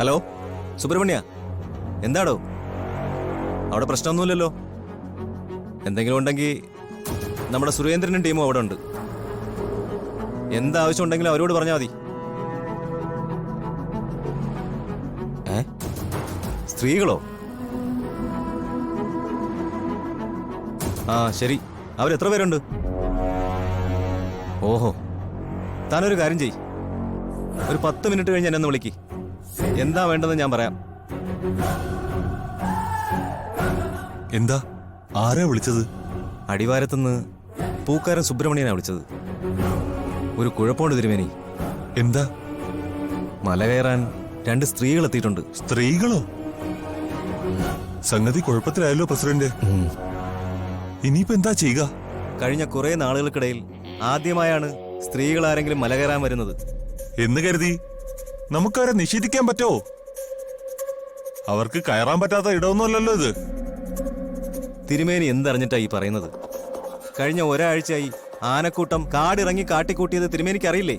Hello Subrahmanya, എന്താടോ? അവിടെ പ്രശ്നമൊന്നുമില്ലല്ലോ? എന്തെങ്കിലും ഉണ്ടെങ്കിൽ നമ്മുടെ സുരേന്ദ്രനും ടീമും അവിടെ ഉണ്ട്. എന്താവശ്യം ഉണ്ടെങ്കിലും അവരോട് പറഞ്ഞാൽ മതി. സ്ത്രീകളോ? ആ ശരി, അവരെത്ര പേരുണ്ട്? ഓഹോ, താനൊരു കാര്യം ചെയ്, ഒരു 10 മിനിറ്റ് കഴിഞ്ഞ് എന്നെ ഒന്ന് വിളിക്ക്. എന്താ വേണ്ടതെന്ന് ഞാൻ പറയാം. എന്താ? ആരാ വിളിച്ചത്? അടിവാരത്തുനിന്ന് പൂക്കാരൻ സുബ്രഹ്മണ്യനാ വിളിച്ചത്. ഒരു കുഴപ്പമുണ്ട് തിരുമേനി. എന്താ? മല കയറാൻ 2 സ്ത്രീകൾ എത്തിയിട്ടുണ്ട്. സ്ത്രീകളോ? സംഗതി കുഴപ്പത്തിലായല്ലോ പ്രസിഡന്റ്. ഇനിയിപ്പോ എന്താ ചെയ്യുക? കഴിഞ്ഞ കുറെ നാളുകൾക്കിടയിൽ ആദ്യമായാണ് സ്ത്രീകൾ ആരെങ്കിലും മല കയറാൻ വരുന്നത്. എന്ന് കരുതി നമുക്കവരെ നിഷേധിക്കാൻ പറ്റോ? അവർക്ക് കയറാൻ പറ്റാത്ത ഇടമൊന്നുമല്ലല്ലോ ഇത്. തിരുമേനി എന്തറിഞ്ഞിട്ടാ ഈ പറയുന്നത്? കഴിഞ്ഞ ഒരാഴ്ചയായി ആനക്കൂട്ടം കാടിറങ്ങി കാട്ടിക്കൂട്ടിയത് തിരുമേനിക്ക് അറിയില്ലേ?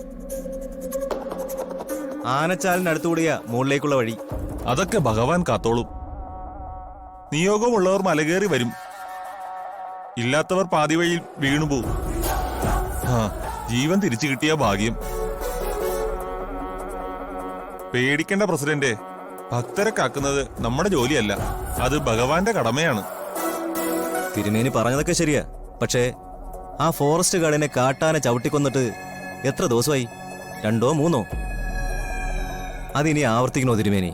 ആനച്ചാലിനടുത്തുകൂടിയ മുകളിലേക്കുള്ള വഴി. അതൊക്കെ ഭഗവാൻ കാത്തോളും. നിയോഗമുള്ളവർ മലകേറി വരും, ഇല്ലാത്തവർ പാതി വഴിയിൽ വീണുപോകും. ജീവൻ തിരിച്ചു കിട്ടിയ ഭാഗ്യം. പേടിക്കേണ്ട പ്രസിഡന്റ്. ഭക്തരെ കാക്കുന്നത് നമ്മുടെ ജോലിയല്ല, അത് ഭഗവാന്റെ കടമയാണ്. തിരുമേനി പറഞ്ഞതൊക്കെ ശരിയാ. പക്ഷേ ആ ഫോറസ്റ്റ് ഗാർഡിനെ കാട്ടാനെ ചവിട്ടിക്കൊന്നിട്ട് എത്ര ദിവസമായി? 2 or 3? അതിനി ആവർത്തിക്കണോ തിരുമേനി?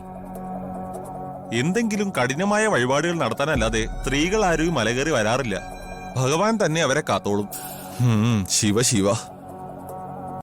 എന്തെങ്കിലും കഠിനമായ വഴിപാടുകൾ നടത്താനല്ലാതെ സ്ത്രീകൾ ആരും മലകേറി വരാറില്ല. ഭഗവാൻ തന്നെ അവരെ കാത്തോളും. ശിവ ശിവ.